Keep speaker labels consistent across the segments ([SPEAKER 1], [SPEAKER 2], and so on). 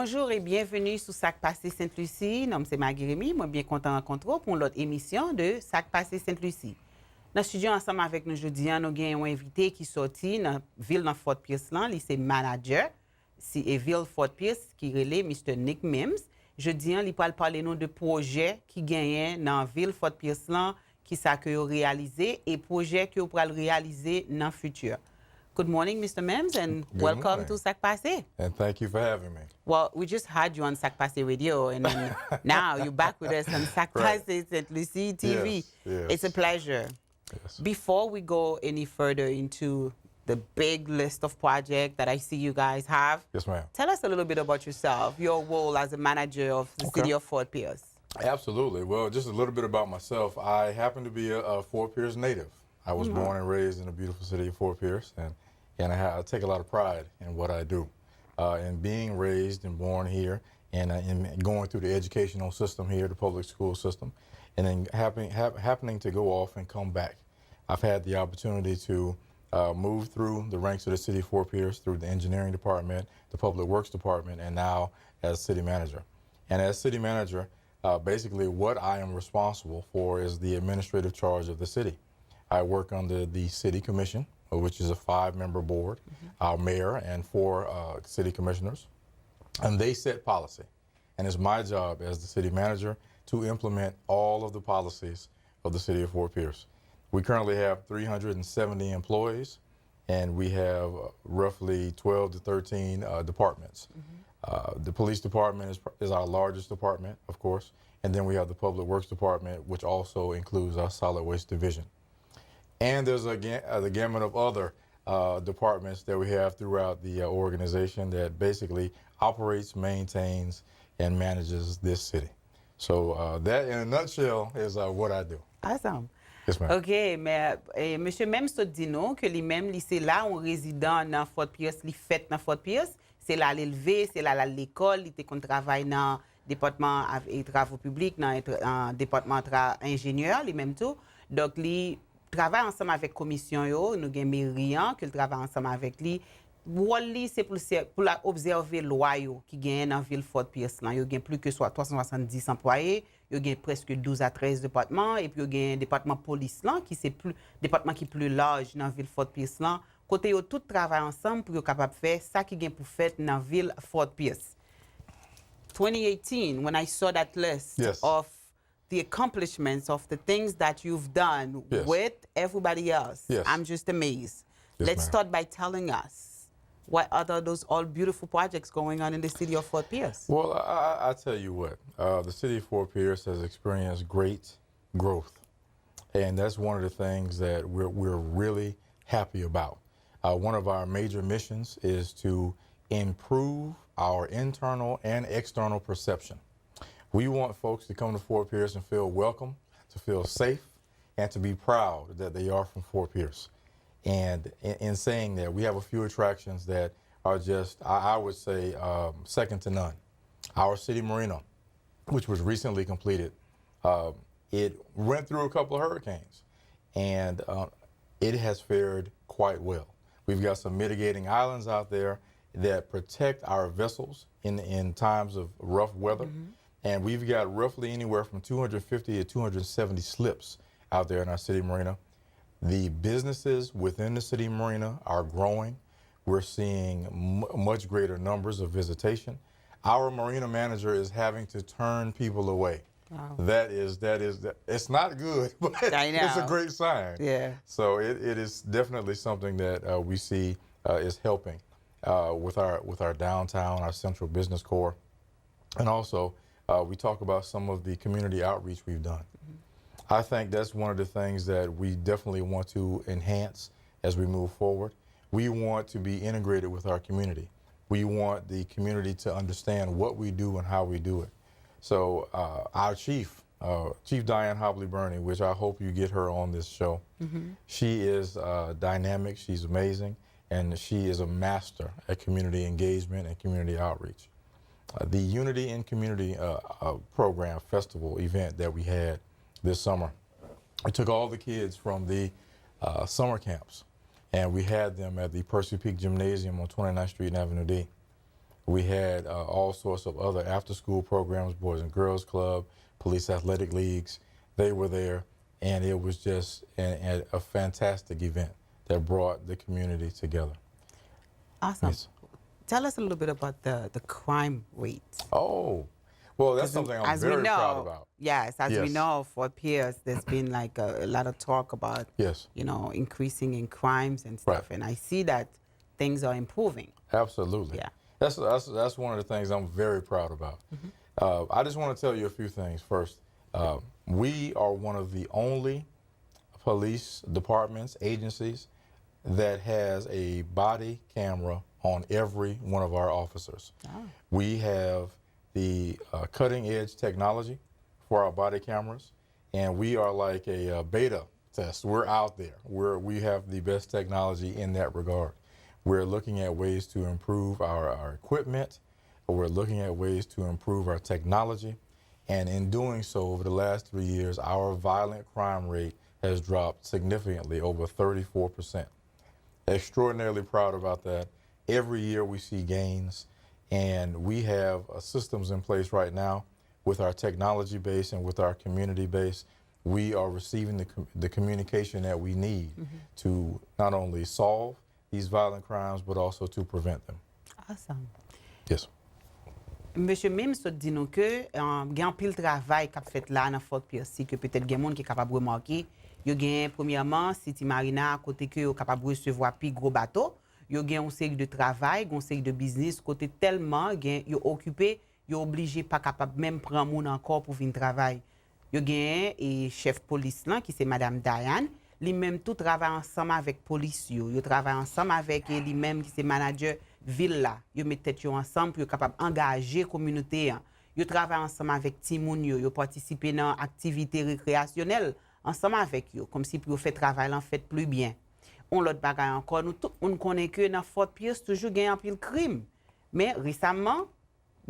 [SPEAKER 1] Bonjour et bienvenue sur Sak Pase Sainte-Lucie. Nom c'est Maggie, moi bien content de rencontrer pour l'autre émission de Sak Pase Sainte-Lucie. Dans le studio ensemble avec nous aujourd'hui, nous avons un invité qui sorti dans la ville de Fort Pierce, c'est Manadjè VIL Fort Pierce qui relève Mr. Nick Mimms. Jeudi, il va parler nous de projet qui gagne dans la ville Fort Pierce qui ça que réalisé et projet que vous pourrez réaliser dans le futur. Good morning, Mr. Mimms, and welcome to Sak Pase.
[SPEAKER 2] And thank you for having me.
[SPEAKER 1] Well, we just had you on Sak Pase Radio, and then now you're back with us on Sak Pase Sainte-Lucie TV.
[SPEAKER 2] Yes, yes.
[SPEAKER 1] It's a pleasure.
[SPEAKER 2] Yes.
[SPEAKER 1] Before we go any further into the big list of projects that I see you guys have,
[SPEAKER 2] Yes, ma'am.
[SPEAKER 1] tell us a little bit about yourself, your role as a manager of the city of Fort Pierce.
[SPEAKER 2] Absolutely. Well, just a little bit about myself. I happen to be a Fort Pierce native. I was born and raised in the beautiful city of Fort Pierce, and I take a lot of pride in what I do. In being raised and born here, and in going through the educational system here, the public school system, and then happening to go off and come back. I've had the opportunity to move through the ranks of the city of Fort Pierce, through the engineering department, the public works department, and now as city manager. And as city manager, basically what I am responsible for is the administrative charge of the city. I work under the city commission, which is a 5-member board, our mayor and 4 city commissioners, and they set policy. And it's my job as the city manager to implement all of the policies of the city of Fort Pierce. We currently have 370 employees, and we have roughly 12 to 13 departments. The police department is our largest department, of course, and then we have the public works department, which also includes our solid waste division. And there's the gamut of other departments that we have throughout the organization that basically operates, maintains, and manages this city. So that, in a nutshell, is what I do.
[SPEAKER 1] Awesome.
[SPEAKER 2] Yes, ma'am.
[SPEAKER 1] OK, mais Monsieur Mimms te dit non, que lui-même, c'est là un résident dans Fort Pierce, il fait dans Fort Pierce, c'est là l'élevé, c'est là l'école, il était qu'on travaille dans le département des travaux publics, dans le département ingénieur, lui-même tout. Donc, il travaille ensemble avec commission, nous avons mairie, que le travaille ensemble avec lui. Wally, c'est pour observer loi qui gagne dans la ville Fort Pierce. Il y a plus que 370 employés, il y a presque 12 à 13 départements, et puis il y a un département police qui c'est plus département qui est plus large dans la ville Fort Pierce. Côté yo tout travaille ensemble pour être capable de faire ça qui gagne pour faire dans la ville Fort Pierce. 2018, when I saw that list of the accomplishments of the things that you've done with everybody else, I'm just amazed. Let's start by telling us. What are those all beautiful projects going on in the city of Fort Pierce?
[SPEAKER 2] Well, I tell you what, the city of Fort Pierce has experienced great growth, and that's one of the things that we're really happy about. One of our major missions is to improve our internal and external perception. We want folks to come to Fort Pierce and feel welcome, to feel safe, and to be proud that they are from Fort Pierce. And in saying that, we have a few attractions that are just, I would say, second to none. Our city marina, which was recently completed, it went through a couple of hurricanes, and it has fared quite well. We've got some mitigating islands out there that protect our vessels in times of rough weather, and we've got roughly anywhere from 250 to 270 slips out there in our city marina. The businesses within the city marina are growing. We're seeing much greater numbers of visitation. Our marina manager is having to turn people away. Wow. That is, it's not good, but it's a great sign.
[SPEAKER 1] Yeah.
[SPEAKER 2] So it is definitely something that we see is helping with our downtown, our central business core. And also, we talk about some of the community outreach we've done. I think that's one of the things that we definitely want to enhance as we move forward. We want to be integrated with our community. We want the community to understand what we do and how we do it. So our chief, Chief Diane Hobley-Burney, which I hope you get her on this show, she is dynamic, she's amazing, and she is a master at community engagement and community outreach. The Unity in Community program, festival event that we had this summer, I took all the kids from the summer camps, and we had them at the Percy Peak Gymnasium on 29th Street and Avenue D. We had all sorts of other after-school programs, Boys and Girls Club, police athletic leagues. They were there, and it was just a fantastic event that brought the community together.
[SPEAKER 1] Awesome.
[SPEAKER 2] Yes.
[SPEAKER 1] Tell us a little bit about the crime rate.
[SPEAKER 2] Oh, well, that's something I'm very proud about.
[SPEAKER 1] Yes, as we
[SPEAKER 2] Yes.
[SPEAKER 1] know, Fort Pierce, there's been like a lot of talk about,
[SPEAKER 2] Yes.
[SPEAKER 1] you know, increasing in crimes and stuff.
[SPEAKER 2] Right.
[SPEAKER 1] And I see that things are improving.
[SPEAKER 2] Absolutely.
[SPEAKER 1] Yeah.
[SPEAKER 2] That's one of the things I'm very proud about. I just want to tell you a few things first. We are one of the only police departments, agencies, that has a body camera on every one of our officers.
[SPEAKER 1] Oh.
[SPEAKER 2] We have the cutting edge technology for our body cameras, and we are like a beta test. We're out there. We have the best technology in that regard. We're looking at ways to improve our equipment. We're looking at ways to improve our technology. And in doing so, over the last 3 years, our violent crime rate has dropped significantly, over 34%. Extraordinarily proud about that. Every year we see gains, and we have systems in place right now with our technology base and with our community base. We are receiving the communication that we need to not only solve these violent crimes, but also to prevent them.
[SPEAKER 1] Awesome.
[SPEAKER 2] Yes.
[SPEAKER 1] Monsieur Mimms dit nous que gen un pile travail qu'a fait là dans Fort Pierce que peut-être gen monde qui capable remarquer. Yo gen premièrement City Marina côté que yo capable recevoir plus gros bateau. Yo gen une série de travail, une série de business côté tellement gen yo occupé, yo obligé pas capable même prendre monde encore pour venir travailler. Yo gen et chef police là qui c'est madame Diane, lui même tout travaille ensemble avec police yo travaille ensemble avec lui même qui c'est manager ville là. Yo met tête yo ensemble pour capable engager communauté. Yo travaille ensemble avec timoun yo participer dans activités récréationnelles ensemble avec yo comme si pour faire travail en fait plus bien. On l'autre bagaille encore nous tout on connaît que dans Fort Pierce toujours gagne un pile crime. Mais récemment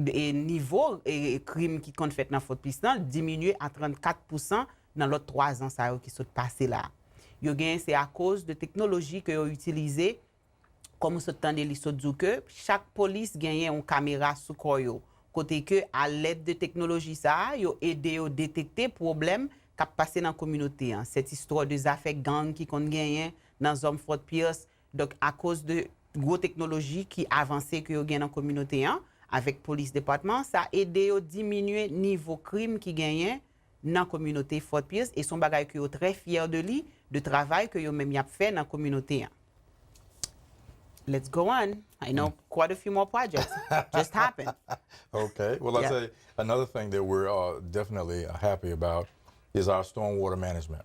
[SPEAKER 1] et niveau et crime qui compte fait dans Fort Pierce diminué à 34% dans l'autre 3 ans ça qui sont passé là. Yo gagne c'est à cause de technologie que yo utilisé comme ce temps de l'histoire dit que chaque police gagne une caméra sous koyo côté que à l'aide de technologie ça yo aider yo détecter problème qui passé dans la communauté cette histoire de affaires gang qui compte gagner dans zone Fort Pierce donc à cause de gros technologie qui avancé que yo gagne dans la communauté avec police département ça aider yo diminuer niveau crime qui gagne dans la communauté Fort Pierce et son bagage que yo très fier de lui de travail que yo même y a fait dans la communauté. Let's go on. I know quite a few more projects just happened.
[SPEAKER 2] Okay. Well, I'll say another thing that we're definitely happy about is our stormwater management.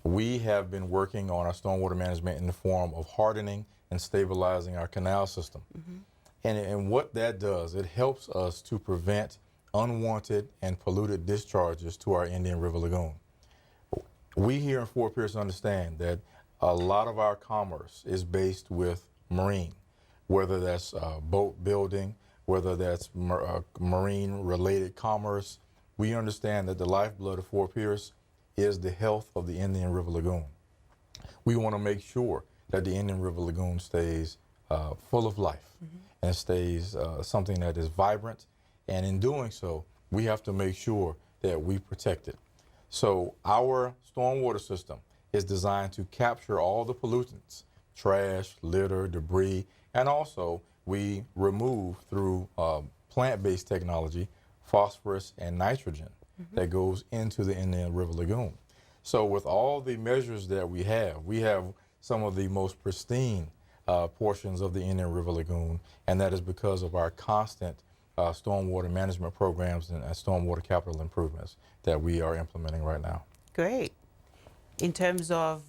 [SPEAKER 2] We have been working on our stormwater management in the form of hardening and stabilizing our canal system. And what that does, it helps us to prevent unwanted and polluted discharges to our Indian River Lagoon. We here in Fort Pierce understand that a lot of our commerce is based with marine, whether that's boat building, whether that's marine related commerce. We understand that the lifeblood of Fort Pierce is the health of the Indian River Lagoon. We want to make sure that the Indian River Lagoon stays full of life and stays something that is vibrant. And in doing so, we have to make sure that we protect it. So our stormwater system is designed to capture all the pollutants, trash, litter, debris, and also we remove through plant-based technology phosphorus and nitrogen that goes into the Indian River Lagoon. So with all the measures that we have some of the most pristine portions of the Indian River Lagoon, and that is because of our constant stormwater management programs and stormwater capital improvements that we are implementing right now.
[SPEAKER 1] Great. In terms of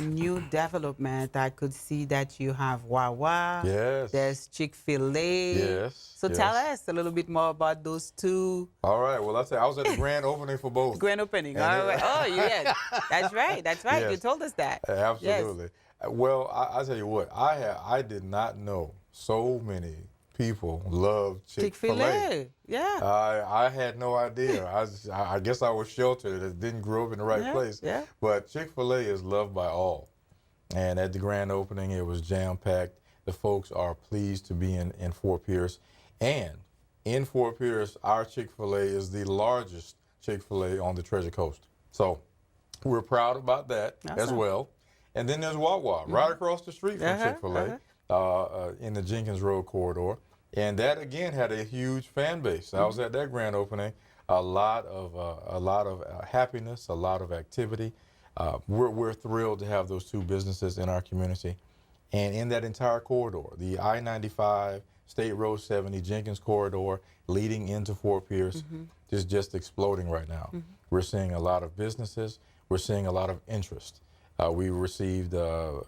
[SPEAKER 1] new development, I could see that you have Wawa.
[SPEAKER 2] Yes.
[SPEAKER 1] There's Chick-fil-A.
[SPEAKER 2] Yes.
[SPEAKER 1] So tell us a little bit more about those two.
[SPEAKER 2] All right. Well, I was at the grand opening for both.
[SPEAKER 1] Grand opening.
[SPEAKER 2] And
[SPEAKER 1] All right. Oh, yes. That's right. That's right.
[SPEAKER 2] Yes.
[SPEAKER 1] You told us that.
[SPEAKER 2] Absolutely. Yes. Well, I'll tell you what. I did not know so many people love Chick-fil-A.
[SPEAKER 1] Yeah.
[SPEAKER 2] I had no idea. I guess I was sheltered and didn't grow up in the right place.
[SPEAKER 1] Yeah.
[SPEAKER 2] But Chick-fil-A is loved by all. And at the grand opening, it was jam-packed. The folks are pleased to be in Fort Pierce. And in Fort Pierce, our Chick-fil-A is the largest Chick-fil-A on the Treasure Coast. So we're proud about that as well. And then there's Wawa, right across the street from Chick-fil-A in the Jenkins Road corridor. And that, again, had a huge fan base. I was at that grand opening. A lot of happiness, a lot of activity. We're thrilled to have those two businesses in our community. And in that entire corridor, the I-95, State Road 70, Jenkins corridor, leading into Fort Pierce, is just exploding right now. We're seeing a lot of businesses. We're seeing a lot of interest. We received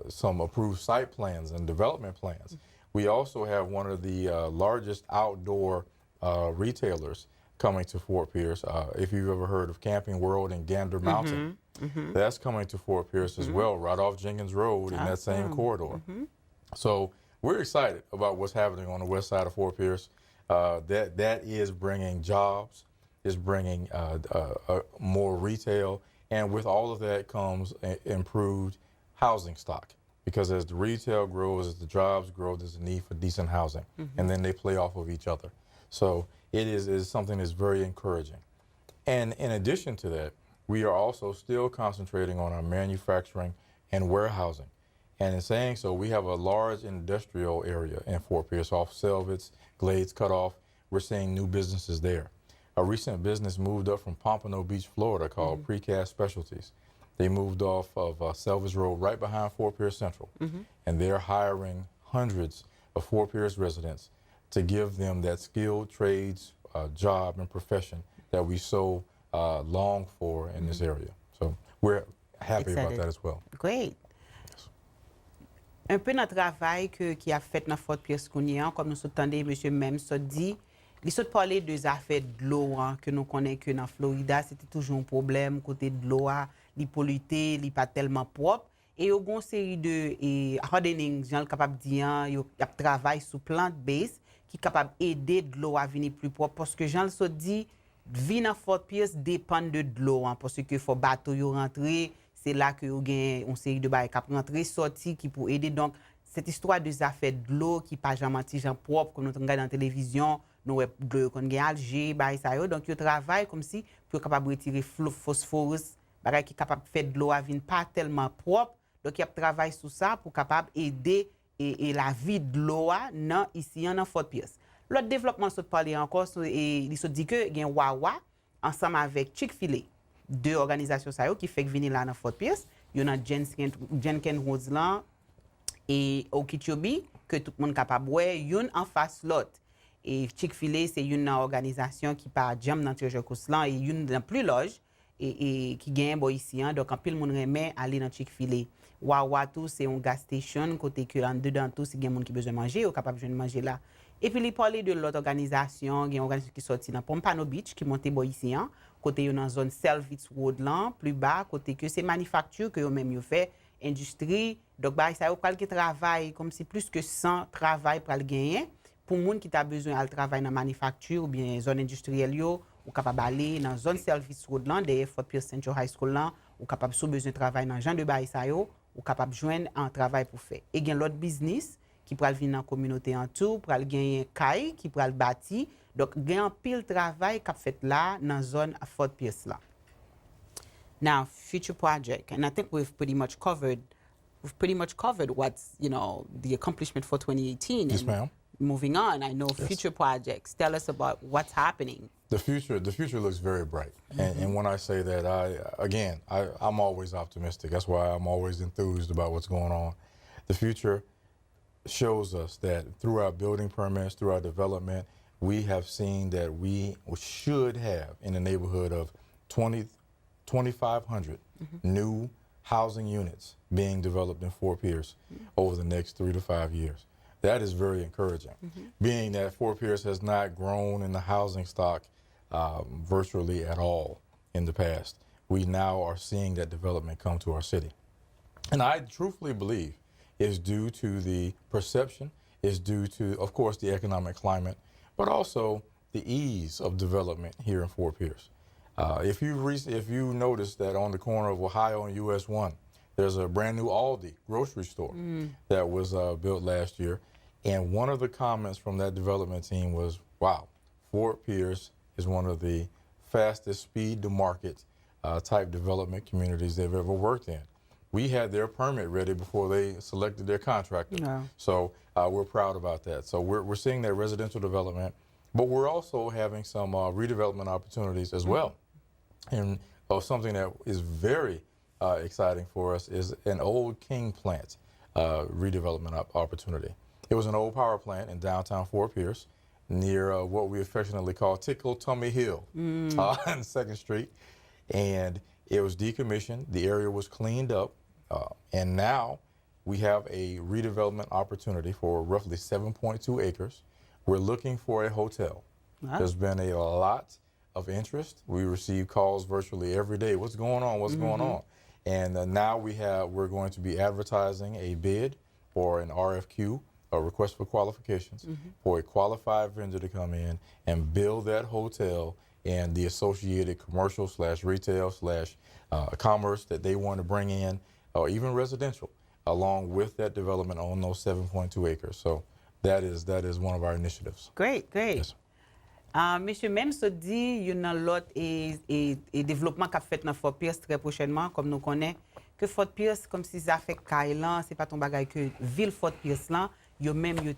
[SPEAKER 2] some approved site plans and development plans. We also have one of the largest outdoor retailers coming to Fort Pierce. If you've ever heard of Camping World in Gander Mountain, that's coming to Fort Pierce as well, right off Jenkins Road in that same corridor. So we're excited about what's happening on the west side of Fort Pierce. That is bringing jobs, is bringing more retail, and with all of that comes improved housing stock. Because as the retail grows, as the jobs grow, there's a need for decent housing, and then they play off of each other. So it is something that's very encouraging. And in addition to that, we are also still concentrating on our manufacturing and warehousing. And in saying so, we have a large industrial area in Fort Pierce off Selvets, Glades Cutoff. We're seeing new businesses there. A recent business moved up from Pompano Beach, Florida called Precast Specialties. They moved off of Selvage Road right behind Fort Pierce Central. And they're hiring hundreds of Fort Pierce residents to give them that skilled trades job and profession that we so long for in this area. So we're happy about that as well.
[SPEAKER 1] Great. Un peu notre travail qui a fait dans Fort Pierce Kounian, comme nous entendons M. Mimms dit, il s'est parlé des affaires de l'eau que nous connaissons que dans Florida, c'était toujours un problème côté de l'eau, les polluté, les pas tellement propre. Et il y a une série de hardening, gens capable de dire, il y a travail sur plant-based qui est capable d'aider de l'eau à venir plus propre parce que gens se dit vie dans Fort Pierce dépend de l'eau parce que faut bateau yo rentrer, c'est là que vous gagne une série de bail qui rentrer sortir qui pour aider. Donc cette histoire des affaires de l'eau qui pas jamais gens propre comme nous regarde dans la télévision, nous de l'eau qu'on gagne alger bail ça yo, donc ils travaillent comme si pour capable retirer phosphorus bagay qui capable faire de l'eau à venir pas tellement propre. Donc il travaille sur ça pour capable aider et la vie de l'eau non ici en Fort Pierce. L'autre développement se parler encore il se dit que gen Wawa ensemble avec Chick-fil-A, deux organisations ça qui fait venir là dans Fort Pierce, il y a Jenkins Road et Okeechobee que tout le monde capable ouais, une en face l'autre. Et Chick-fil-A c'est une organisation qui pas jam dans Treasure Coast là et une dans plus large et qui gagne bon ici donc en pile monde remet aller dans Chick-fil-A. Wawa tout c'est un gas station côté que en dedans tout si gen monde qui besoin manger ou capable de manger là. Et puis il parler de l'autre organisation, il y a une organisation qui sorti dans Pompano Beach qui monte bon ici côté dans zone Selvets Road là plus bas côté que c'est manufacture que eux même yo fait industrie donc bah ça yo pral qui travail comme si plus que 100 travail pral gagner pour monde qui t'a besoin à travailler dans manufacture ou bien zone industrielle yo ou capable aller dans zone Selvets Road là derrière Fort Pierce Central High School là ou capable sous besoin travailler dans genre de bail ça yo ou capable joindre un travail pour faire et gain l'autre business qui pral venir dans communauté en tout pral gagner caille qui pral bâti donc gain pile travail qu'a fait là dans zone Fort Pierce là. Now future project and I think we've pretty much covered what's the accomplishment for 2018.
[SPEAKER 2] Yes, ma'am.
[SPEAKER 1] Moving on, I know future projects. Tell us about what's happening.
[SPEAKER 2] The future looks very bright. And when I say that, I'm always optimistic. That's why I'm always enthused about what's going on. The future shows us that through our building permits, through our development, we have seen that we should have in the neighborhood of 2,500 new housing units being developed in Fort Pierce over the next 3 to 5 years. That is very encouraging, being that Fort Pierce has not grown in the housing stock virtually at all in the past. We now are seeing that development come to our city. And I truthfully believe it's due to the perception, it's due to, of course, the economic climate, but also the ease of development here in Fort Pierce. If you notice that on the corner of Ohio and US 1, there's a brand new Aldi grocery store that was built last year. And one of the comments from that development team was, wow, Fort Pierce is one of the fastest speed to market type development communities they've ever worked in. We had their permit ready before they selected their contractor.
[SPEAKER 1] No.
[SPEAKER 2] So we're proud about that. So we're seeing that residential development, but we're also having some redevelopment opportunities as well. And something that is very exciting for us is an old King plant redevelopment opportunity. It was an old power plant in downtown Fort Pierce near what we affectionately call Tickle Tummy Hill on 2nd Street. And it was decommissioned. The area was cleaned up. And now we have a redevelopment opportunity for roughly 7.2 acres. We're looking for a hotel.
[SPEAKER 1] Wow.
[SPEAKER 2] There's been a lot of interest. We receive calls virtually every day. What's going on? What's going on? And now we're going to be advertising a bid or an RFQ, a request for qualifications, for a qualified vendor to come in and build that hotel and the associated commercial / retail / commerce that they want to bring in, or even residential, along with that development on those 7.2 acres. So that is one of our initiatives.
[SPEAKER 1] Great, great.
[SPEAKER 2] Yes.
[SPEAKER 1] Monsieur Mimms se dit, il y a l'autre et développement qu'a fait dans Fort Pierce très prochainement, comme nous connaissons, que Fort Pierce, comme si ça fait Kailan, c'est pas ton bagage que ville Fort Pierce là, yo même yo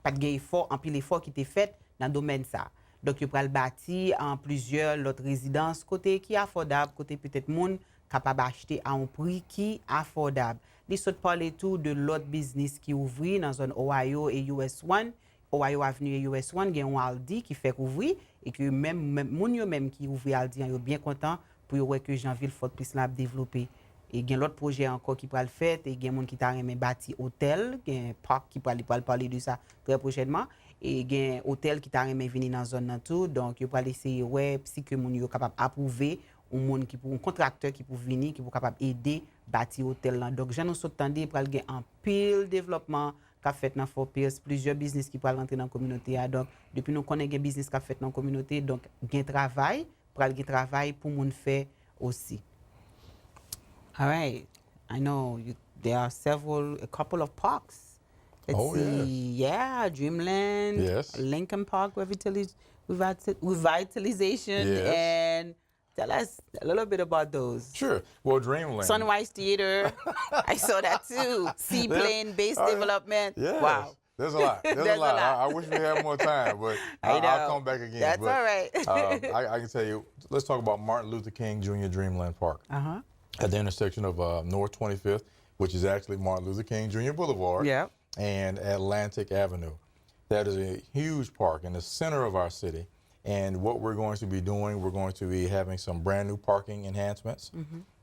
[SPEAKER 1] pas de effort, en pile effort qui était fait dans le domaine ça. Donc, yo pral bâti en plusieurs l'autre résidences côté qui est affordable, côté peut-être monde capable d'acheter à un prix qui est affordable. Les autres parler tout de l'autre business qui ouvrit dans zone Ohio et US 1. Ohio Avenue et US 1, il y a un Aldi qui fait ouvrir et que même qui ouvre Aldi, ils sont bien contents pour voir que Jean-Ville Fort Pierce l'a développé. Et il y a l'autre projet encore qui va le faire et il y a des gens qui ont bâti hôtel, il y a un parc qui va parler de ça très prochainement et il y a un hôtel qui ont venir dans la zone tout, donc il va essayer si que mon yo capable approuver un contracteur qui peut venir qui peut capable aider bâtir hôtel là. Donc j'en ai entendu pour gagner un pile développement qu'a fait dans Fort Pierce, plusieurs business qui peuvent rentrer dans la communauté. Donc, depuis nous connaissons des business qu'a fait dans la communauté, donc il y a un travail, pour aller travail pour nous faire aussi. All right. I know there are a couple of parks. Let's see. Yeah, Dreamland,
[SPEAKER 2] Yes.
[SPEAKER 1] Lincoln Park revitalization,
[SPEAKER 2] Yes.
[SPEAKER 1] and tell us a little bit about those.
[SPEAKER 2] Sure. Well, Dreamland.
[SPEAKER 1] Sunrise Theater, I saw that too. Seaplane-based development.
[SPEAKER 2] Yes.
[SPEAKER 1] Wow.
[SPEAKER 2] There's a lot. There's a lot. I wish we had more time, but I'll come back again.
[SPEAKER 1] That's all right.
[SPEAKER 2] I can tell you, let's talk about Martin Luther King Jr. Dreamland Park. At the intersection of North 25th, which is actually Martin Luther King Jr. Boulevard, and Atlantic Avenue. That is a huge park in the center of our city. And what we're going to be doing, we're going to be having some brand new parking enhancements,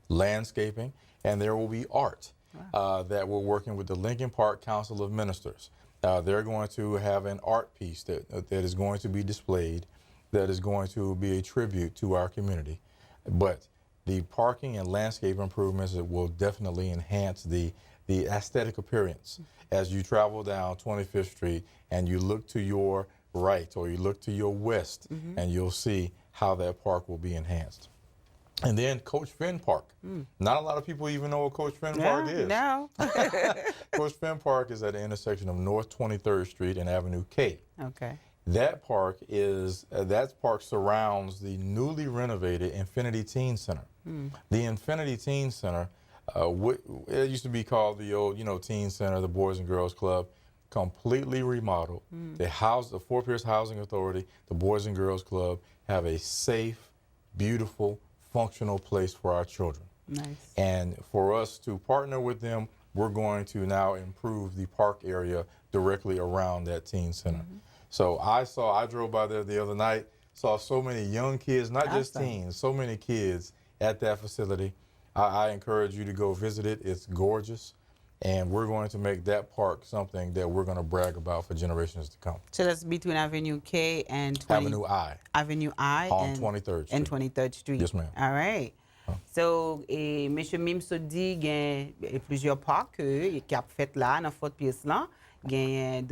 [SPEAKER 2] landscaping, and there will be art that we're working with the Lincoln Park Council of Ministers. They're going to have an art piece that is going to be displayed that is going to be a tribute to our community. But the parking and landscape improvements will definitely enhance the aesthetic appearance. As you travel down 25th Street and you look to your right or you look to your west, and you'll see how that park will be enhanced. And then Coach Finn Park. Not a lot of people even know what Coach Finn Park is.
[SPEAKER 1] No.
[SPEAKER 2] Coach Finn Park is at the intersection of North 23rd Street and Avenue K.
[SPEAKER 1] Okay.
[SPEAKER 2] That park surrounds the newly renovated Infinity Teen Center. The Infinity Teen Center, it used to be called the old, Teen Center, the Boys and Girls Club, completely remodeled. The Fort Pierce Housing Authority, the Boys and Girls Club, have a safe, beautiful, functional place for our children.
[SPEAKER 1] Nice.
[SPEAKER 2] And for us to partner with them, we're going to now improve the park area directly around that teen center. So I drove by there the other night, saw so many young kids, not just teens, so many kids at that facility. I encourage you to go visit it. It's gorgeous. And we're going to make that park something that we're going to brag about for generations to come.
[SPEAKER 1] So that's between Avenue K and
[SPEAKER 2] Avenue I.
[SPEAKER 1] Avenue I
[SPEAKER 2] on 23rd Street.
[SPEAKER 1] And 23rd Street.
[SPEAKER 2] Yes, ma'am.
[SPEAKER 1] All right. So, Monsieur Mimms dit qu'il y a plusieurs parcs qui a fait là, dans Fort Pierce là. Il y a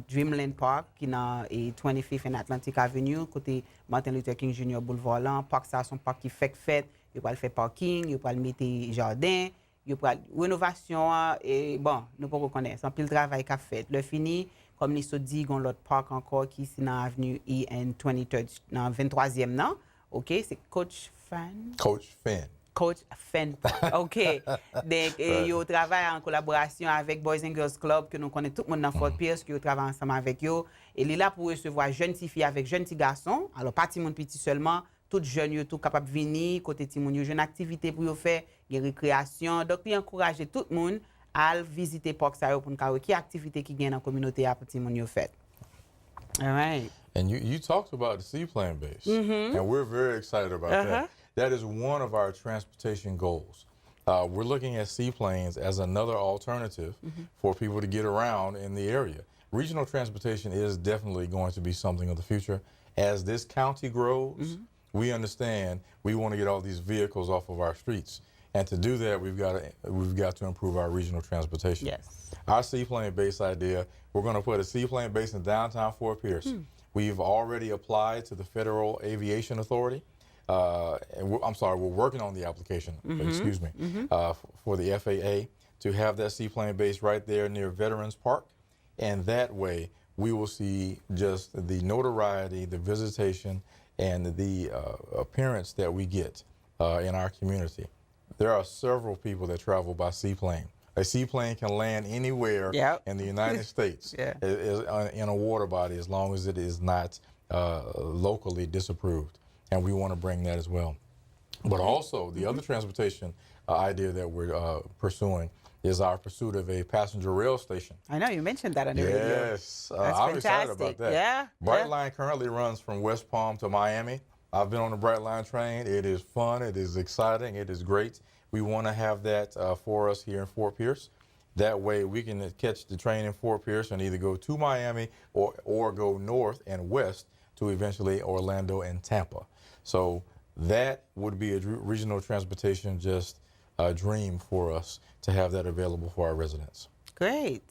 [SPEAKER 1] Dreamland Park qui est dans 25th and Atlantic Avenue, côté Martin Luther King Jr. Boulevard là. Parc ça, son parc qui fait, il va faire parking, il va mettre jardin. yo pral rénovation et bon, nous pas reconnaître, c'est un pile travail qu'a fait. Le fini comme ni so dit gon l'autre parc encore qui c'est dans avenue E and 23rd dans 23e non. OK, c'est Coach Fenn. Coach Fenn. OK. Donc, yo travaille en collaboration avec Boys and Girls Club, que nous connaissons tout le monde dans Fort Pierce, qui travaille ensemble avec eux. Et il est là pour recevoir jeunes filles avec jeunes petits garçons. Alors, pas petit monde petit seulement, tout jeunes, tout capable de venir, côté petit monde, une activité pour faire, des récréations. Donc, il encourage tout le monde à visiter Parc Sayo pour nous qui activité qui gagne dans la communauté à petit monde fait. All right.
[SPEAKER 2] And you talked about the seaplane base, and we're very excited about that. That is one of our transportation goals. We're looking at seaplanes as another alternative for people to get around in the area. Regional transportation is definitely going to be something of the future. As this county grows, we understand we want to get all these vehicles off of our streets. And to do that, we've got to improve our regional transportation.
[SPEAKER 1] Yes.
[SPEAKER 2] Our seaplane base idea, we're going to put a seaplane base in downtown Fort Pierce. We've already applied to the Federal Aviation Authority. I'm sorry, we're working on the application, excuse me, for the FAA to have that seaplane base right there near Veterans Park. And that way, we will see just the notoriety, the visitation, and the appearance that we get in our community. There are several people that travel by seaplane. A seaplane can land anywhere in the United States in a water body as long as it is not locally disapproved. And we want to bring that as well. But also, the other transportation idea that we're pursuing is our pursuit of a passenger rail station.
[SPEAKER 1] I know, you mentioned that on the radio.
[SPEAKER 2] Yes, I'm excited about that.
[SPEAKER 1] Yeah.
[SPEAKER 2] Brightline currently runs from West Palm to Miami. I've been on the Brightline train. It is fun. It is exciting. It is great. We want to have that for us here in Fort Pierce. That way we can catch the train in Fort Pierce and either go to Miami or go north and west to eventually Orlando and Tampa. So that would be a regional transportation just a dream for us to have that available for our residents.
[SPEAKER 1] Great.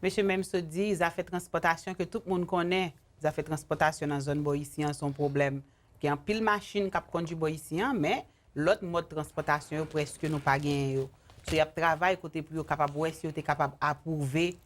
[SPEAKER 1] Monsieur Mimms se dit, ils ont fait transportation que tout le monde connaît. Ils ont fait transportation dans la zone boïsienne, son problème. Il y a un pile machine qui conduit boïsien, mais l'autre mode de transportation presque nous pas gagné. So, il y a travail côté pour capable si vous capable approuver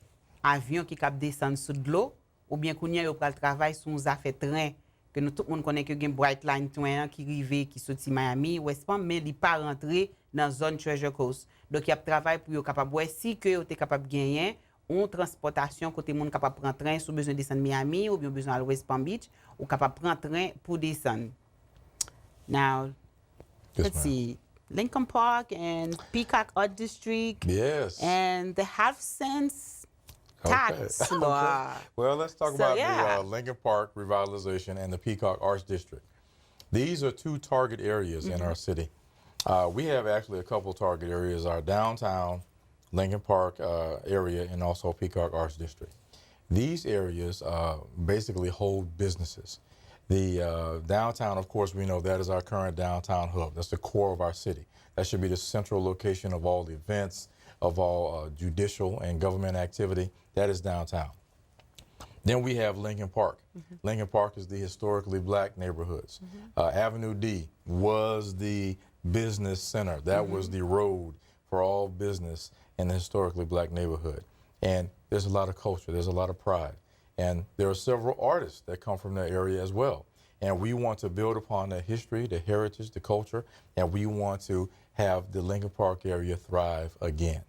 [SPEAKER 1] avion qui cap descendre sous de l'eau ou bien qu'on y a le travail sur nous a fait train que nous tout le monde connaît que une Brightline train qui rive qui sorti Miami West Palm mais il pas rentrer dans zone Treasure Coast. Donc il y a travail pour capable si que vous capable gagner une transportation côté monde capable prendre train sous besoin descendre Miami ou bien besoin à West Palm Beach ou capable prendre train pour descendre. Now let's see. Lincoln Park and Peacock Art District.
[SPEAKER 2] Yes.
[SPEAKER 1] And the half-cents tax law.
[SPEAKER 2] Well, let's talk about the Lincoln Park revitalization and the Peacock Arts District. These are two target areas in our city. We have actually a couple target areas, our downtown Lincoln Park area and also Peacock Arts District. These areas basically hold businesses. The downtown, of course, we know that is our current downtown hub. That's the core of our city. That should be the central location of all the events, of all judicial and government activity. That is downtown. Then we have Lincoln Park. Lincoln Park is the historically black neighborhoods. Avenue D was the business center. That was the road for all business in the historically black neighborhood. And there's a lot of culture. There's a lot of pride. And there are several artists that come from that area as well. And we want to build upon that history, the heritage, the culture, and we want to have the Lincoln Park area thrive again.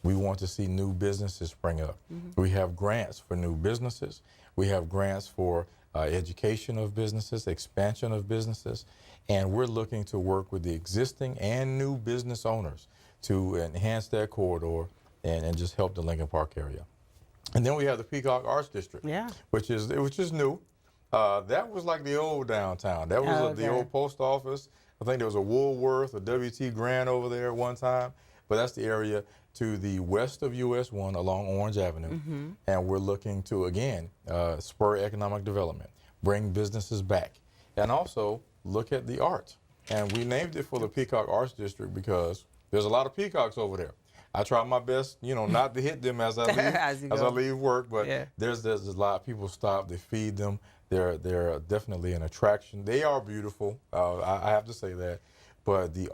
[SPEAKER 2] We want to see new businesses spring up. We have grants for new businesses. We have grants for education of businesses, expansion of businesses, and we're looking to work with the existing and new business owners to enhance that corridor and just help the Lincoln Park area. And then we have the Peacock Arts District, which is new. That was like the old downtown. That was the old post office. I think there was a Woolworth, a WT Grant over there at one time. But that's the area to the west of US 1 along Orange Avenue. And we're looking to, again, spur economic development, bring businesses back, and also look at the arts. And we named it for the Peacock Arts District because there's a lot of peacocks over there. I try my best, not to hit them as I leave, as I leave work, but there's a lot of people stop, they feed them. They're definitely an attraction. They are beautiful, I have to say that. but the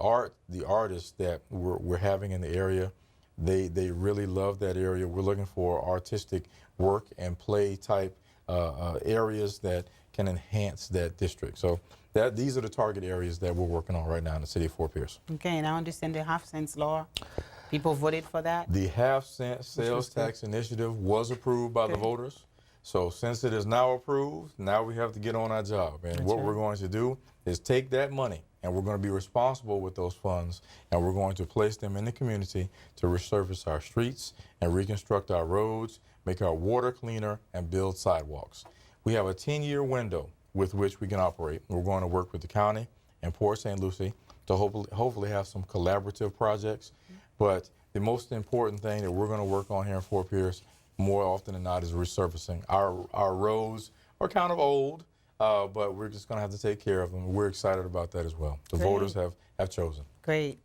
[SPEAKER 2] artists that we're having in the area, they really love that area. We're looking for artistic work and play type areas that can enhance that district. So these are the target areas that we're working on right now in the city of Fort Pierce.
[SPEAKER 1] Okay, and I understand the half-cents law. People voted for that?
[SPEAKER 2] The half-cent sales tax initiative was approved by the voters. So since it is now approved, now we have to get on our job. And what we're going to do is take that money, and we're going to be responsible with those funds, and we're going to place them in the community to resurface our streets and reconstruct our roads, make our water cleaner, and build sidewalks. We have a 10-year window with which we can operate. We're going to work with the county and Port St. Lucie to hopefully have some collaborative projects. But the most important thing that we're going to work on here in Fort Pierce more often than not is resurfacing. Our roads are kind of old, but we're just going to have to take care of them. We're excited about that as well. The voters have chosen.
[SPEAKER 1] Great.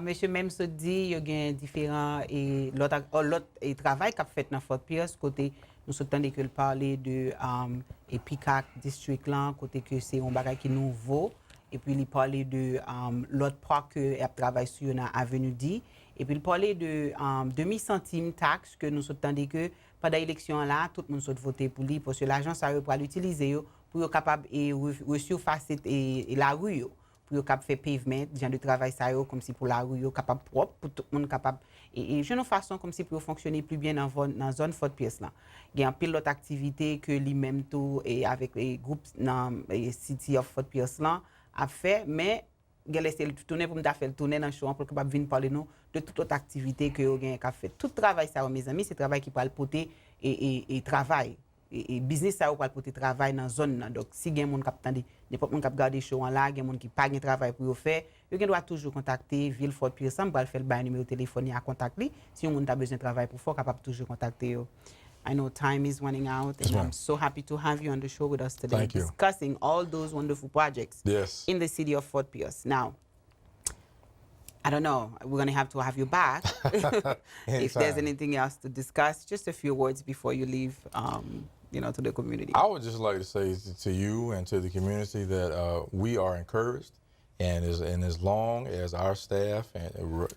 [SPEAKER 1] Monsieur Mimms dit qu'il y a différents travail qu'a fait dans Fort Pierce côté nous s'entendons que parler de PICAC district là côté que c'est un bagage qui nouveau et puis il parlait de l'autre part que a travaillé sur dans avenue D et puis il parlait de demi-centime taxe que nous s'entendons que pendant l'élection là tout le monde saute voter pour lui parce que l'argent ça va l'utiliser pour être capable et resurfacer la rue pour capable faire pavement, genre de travail ça comme si pour la rue capable propre pour tout le monde capable et une façon comme si pour fonctionner plus bien dans zone Fort Pierce là. Il y a un pile d'autres activités que lui-même tout et avec les groupes dans City of Fort Pierce là a fait mais il a laissé tourner pour me faire tourner dans show pour capable venir parler nous de toute autre activité que vous gagne qu'a fait. Tout travail ça mes amis, c'est travail qui parle porter et travail et business ça pour porter travail dans zone là. Donc si gen monde qui attendait n'importe monde qui garder show en là, gen monde qui pas gain travail pour faire, vous doit toujours contacter Ville Fort Pierce pour faire le numéro de téléphone à contacter si on a besoin de travail pour faire capable toujours contacter yo. I know time is running out, and I'm so happy to have you on the show with us today, discussing all those wonderful projects in the city of Fort Pierce. Now, I don't know, we're going to have you back if there's anything else to discuss. Just a few words before you leave, to the community.
[SPEAKER 2] I would just like to say to you and to the community that we are encouraged, and as long as our staff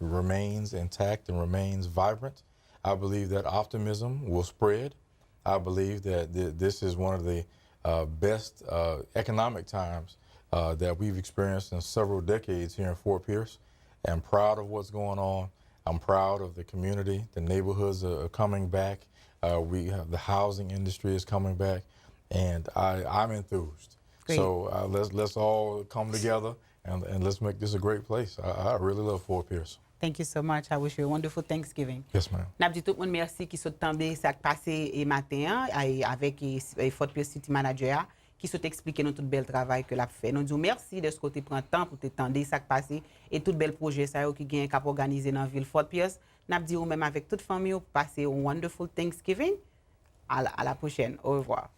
[SPEAKER 2] remains intact and remains vibrant, I believe that optimism will spread. I believe that this is one of the best economic times that we've experienced in several decades here in Fort Pierce. I'm proud of what's going on. I'm proud of the community. The neighborhoods are coming back. The housing industry is coming back, and I'm enthused.
[SPEAKER 1] Great.
[SPEAKER 2] So let's all come together and let's make this a great place. I really love Fort Pierce.
[SPEAKER 1] Thank you so much. I wish you a wonderful Thanksgiving.
[SPEAKER 2] Yes, ma'am.
[SPEAKER 1] N'a dit tout le monde merci qui sont tendé Sak Pase et matin avec Fort Pierce City Manager qui sont expliqué nous tout bel travail que l'a fait. Nous disons merci de ce côté prend temps pour te tendre Sak Pase et tout bel projet ça qui gagne cap organiser dans ville Fort Pierce. N'a dit même avec toute famille pour passer un wonderful Thanksgiving. À la prochaine. Au revoir.